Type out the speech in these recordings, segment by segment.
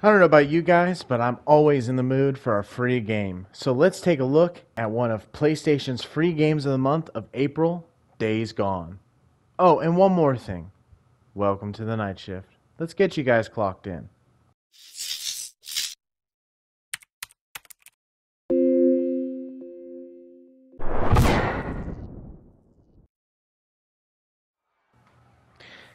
I don't know about you guys, but I'm always in the mood for a free game. So let's take a look at one of PlayStation's free games of the month of April, Days Gone. Oh, and one more thing. Welcome to the night shift. Let's get you guys clocked in.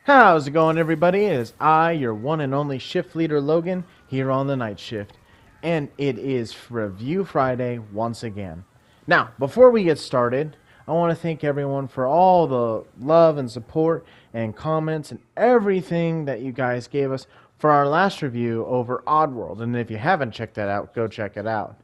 How's it going, everybody? It is I, your one and only shift leader, Logan, here on the night shift. And it is Review Friday once again. Now, before we get started, I want to thank everyone for all the love and support and comments and everything that you guys gave us for our last review over Oddworld. And if you haven't checked that out, go check it out.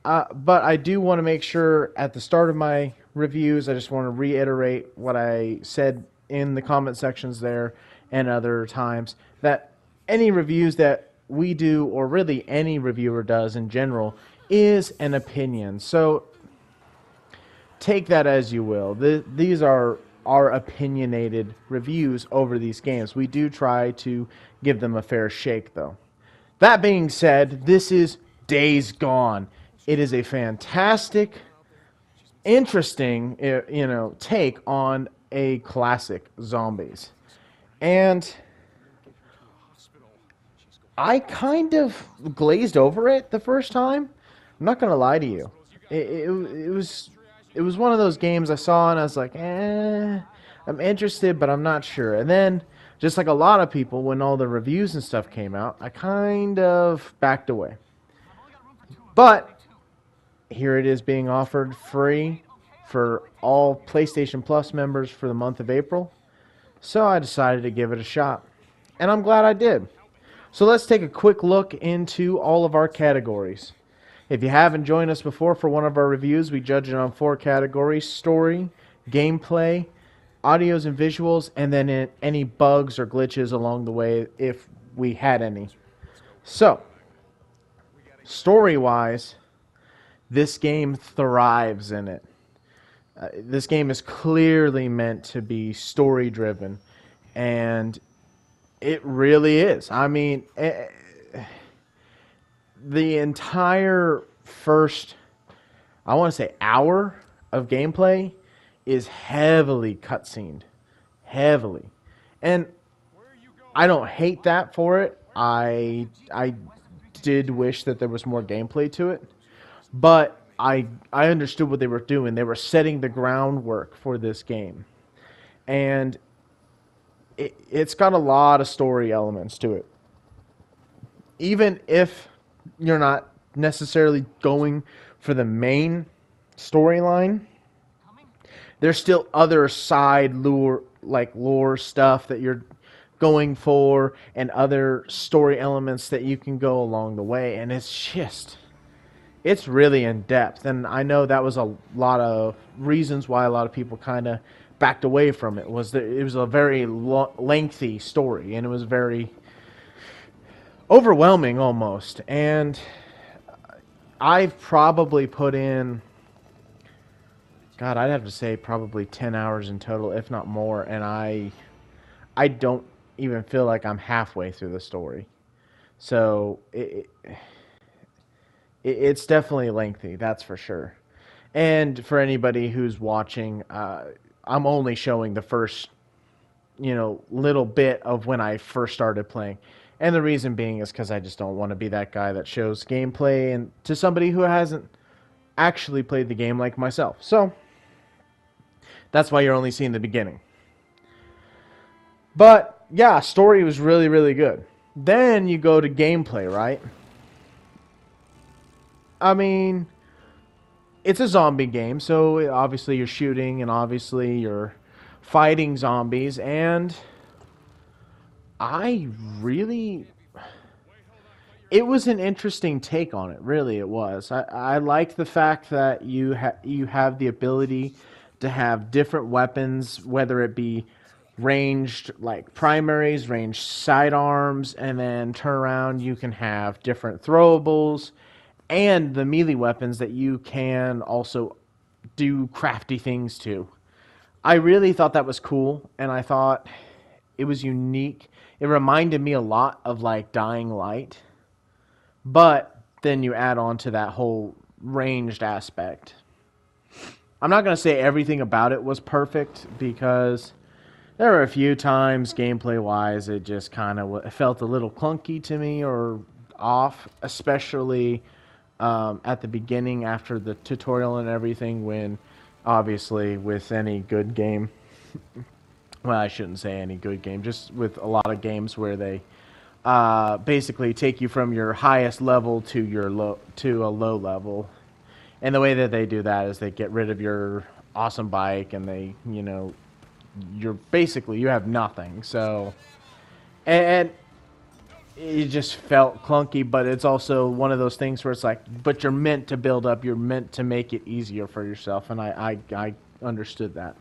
But I do want to make sure at the start of my reviews, I just want to reiterate what I said in the comment sections there and other times, that any reviews that we do, or really any reviewer does in general, is an opinion. So take that as you will. These are our opinionated reviews over these games. We do try to give them a fair shake, though. That being said, this is Days Gone. It is a fantastic, interesting, take on a classic zombies. And I kind of glazed over it the first time. I'm not gonna lie to you. It was one of those games I saw and I was like, I'm interested, but I'm not sure. And then, just like a lot of people, when all the reviews and stuff came out, I kind of backed away. But here it is being offered free for all PlayStation Plus members for the month of April. So I decided to give it a shot. And I'm glad I did. So let's take a quick look into all of our categories. If you haven't joined us before for one of our reviews, we judge it on 4 categories: story, gameplay, audios and visuals, and then any bugs or glitches along the way if we had any. So, story-wise, this game thrives in it. This game is clearly meant to be story driven, and it really is. I mean, the entire first, I want to say, hour of gameplay is heavily cutscened. Heavily. And I don't hate that for it. I did wish that there was more gameplay to it. But I understood what they were doing. They were setting the groundwork for this game. And it's got a lot of story elements to it. Even if you're not necessarily going for the main storyline, there's still other side lore stuff that you're going for, and other story elements that you can go along the way. And it's really in depth, and I know that was a lot of reasons why a lot of people kind of backed away from it. Was that it was a very lengthy story, and it was very overwhelming almost. And I've probably put in, God, I'd have to say probably 10 hours in total, if not more, and I don't even feel like I'm halfway through the story. So it's definitely lengthy, that's for sure. And for anybody who's watching, I'm only showing the first, little bit of when I first started playing. And the reason being is because I just don't want to be that guy that shows gameplay and to somebody who hasn't actually played the game like myself. So that's why you're only seeing the beginning. But yeah, story was really, really good. Then you go to gameplay, right? I mean, it's a zombie game, so obviously you're shooting and obviously you're fighting zombies, and I really, it was an interesting take on it. Really, it was. I like the fact that you have the ability to have different weapons, whether it be ranged like primaries, ranged sidearms, and then turn around you can have different throwables and the melee weapons that you can also do crafty things to. I really thought that was cool, and I thought it was unique. It reminded me a lot of like Dying Light. But then you add on to that whole ranged aspect. I'm not going to say everything about it was perfect because there were a few times gameplay wise it just kind of felt a little clunky to me or off, especially at the beginning after the tutorial and everything, when obviously with any good game, well, I shouldn't say any good game, just with a lot of games where they basically take you from your highest level to a low level. And the way that they do that is they get rid of your awesome bike, and they, you have nothing. So, and it just felt clunky, but it's also one of those things where it's like, but you're meant to build up, you're meant to make it easier for yourself, and I understood that.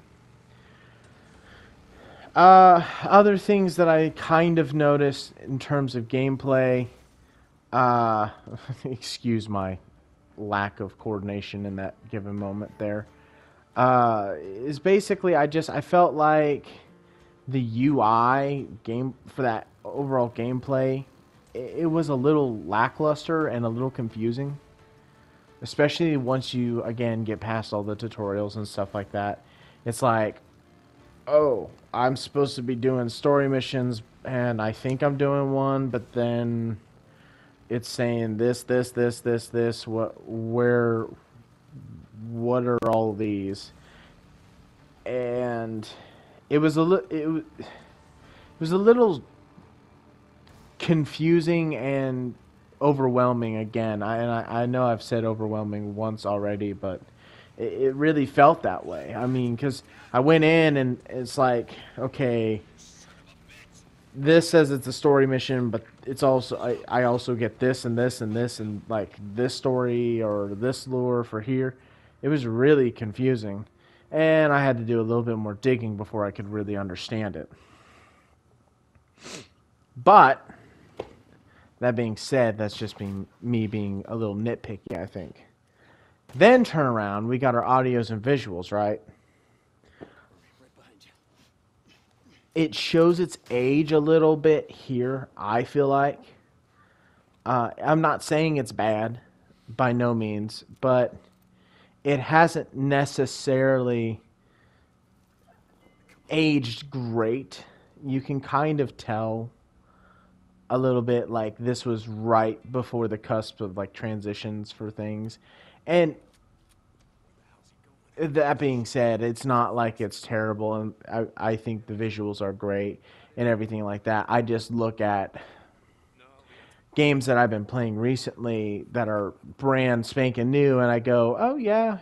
Other things that I kind of noticed in terms of gameplay, uh, excuse my lack of coordination in that given moment there, is basically I felt like the UI game for that overall gameplay, it was a little lackluster and a little confusing, especially once you again get past all the tutorials and stuff like that. It's like, oh, I'm supposed to be doing story missions, and I think I'm doing one, but then it's saying this. What are all these? And it was a little confusing and overwhelming again. I know I've said overwhelming once already, but it really felt that way. I mean, because I went in and it's like, okay, this says it's a story mission, but it's also I also get this and this and this and like this story or this lure for here. It was really confusing, and I had to do a little bit more digging before I could really understand it. But that being said, that's just me being a little nitpicky, I think. Then turn around, we got our audios and visuals, right? It shows its age a little bit here, I feel like. I'm not saying it's bad, by no means, but it hasn't necessarily aged great. You can kind of tell a little bit like this was right before the cusp of like transitions for things. And that being said, it's not like it's terrible, and I think the visuals are great and everything like that. I just look at games that I've been playing recently that are brand spanking new, and I go, oh yeah,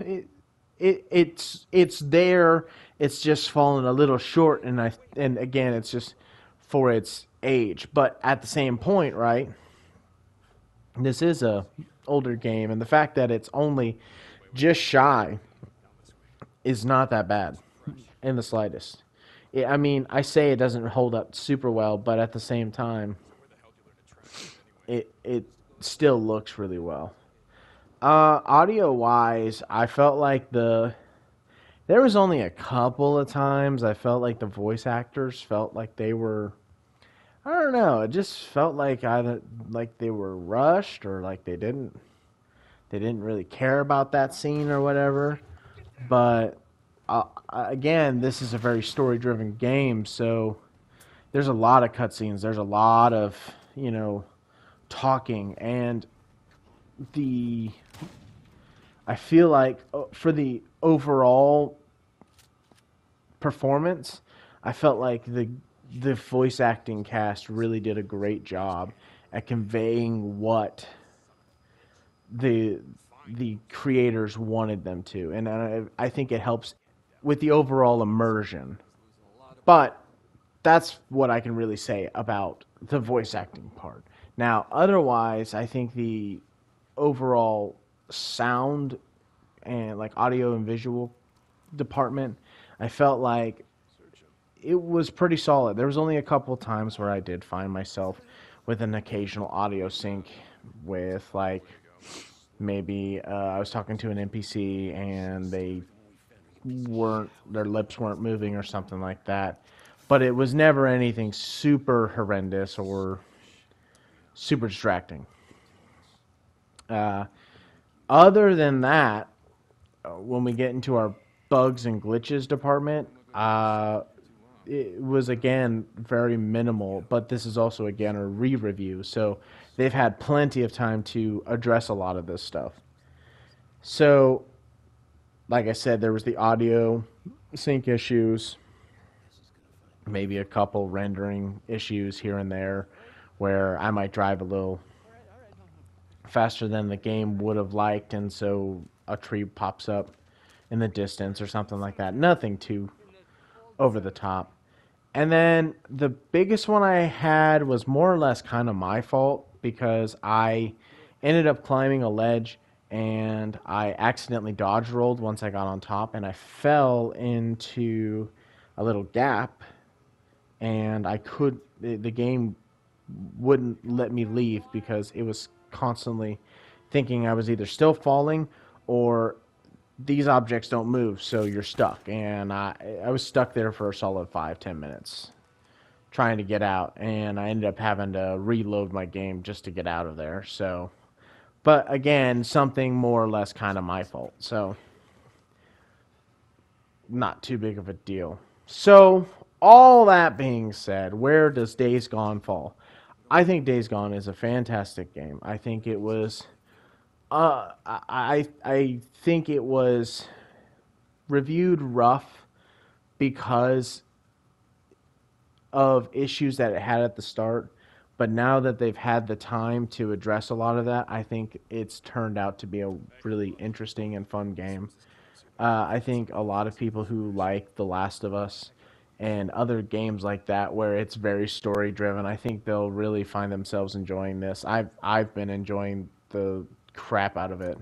it's there. It's just fallen a little short, and again, it's just for its age. But at the same point, right? This is a older game, and the fact that it's only just shy is not that bad in the slightest. I mean, I say it doesn't hold up super well, but at the same time, it still looks really well. Audio wise, I felt like there was only a couple of times I felt like the voice actors felt like they were, I don't know, it just felt like either like they were rushed or like they didn't really care about that scene or whatever. But again, this is a very story driven game, so there's a lot of cutscenes. There's a lot of talking, and the I feel like for the overall performance, I felt like the voice acting cast really did a great job at conveying what the the creators wanted them to, and I think it helps with the overall immersion. But that's what I can really say about the voice acting part. Now, otherwise, I think the overall sound and like audio and visual department, I felt like it was pretty solid. There was only a couple times where I did find myself with an occasional audio sync with like maybe I was talking to an NPC and their lips weren't moving or something like that. But it was never anything super horrendous or super distracting. Uh, Other than that, when we get into our bugs and glitches department, it was again very minimal, but this is also again a re-review, so they've had plenty of time to address a lot of this stuff. So, like I said, there was the audio sync issues, maybe a couple rendering issues here and there, where I might drive a little faster than the game would have liked, and so a tree pops up in the distance or something like that. Nothing too over the top. And then the biggest one I had was more or less kind of my fault because I ended up climbing a ledge and I accidentally dodge rolled once I got on top and I fell into a little gap and the game wouldn't let me leave because it was constantly thinking I was either still falling or these objects don't move, so you're stuck. And I was stuck there for a solid 5-10 minutes trying to get out, and I ended up having to reload my game just to get out of there. So, but again, something more or less kind of my fault. So, not too big of a deal. So, all that being said, where does Days Gone fall? I think Days Gone is a fantastic game. I think it was I think it was reviewed rough because of issues that it had at the start, but now that they've had the time to address a lot of that, I think it's turned out to be a really interesting and fun game. I think a lot of people who like The Last of Us and other games like that where it's very story driven, I think they'll really find themselves enjoying this. I've been enjoying the crap out of it.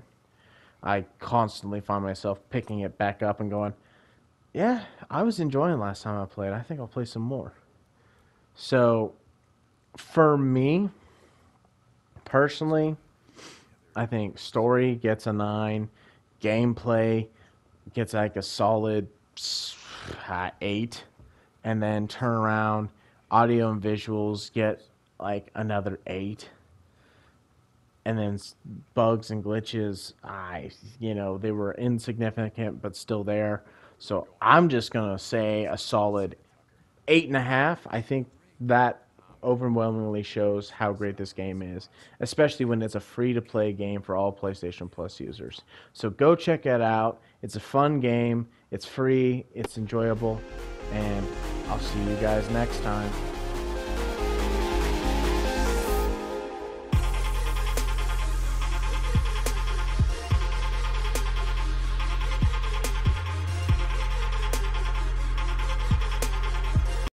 I constantly find myself picking it back up and going, yeah, I was enjoying last time I played. I think I'll play some more. So, for me, personally, I think story gets a 9, gameplay gets like a solid 8, and then turn around, audio and visuals get like another 8. And then bugs and glitches, they were insignificant but still there. So I'm just gonna say a solid 8.5. I think that overwhelmingly shows how great this game is, especially when it's a free-to-play game for all PlayStation Plus users. So go check it out. It's a fun game. It's free. It's enjoyable. And I'll see you guys next time.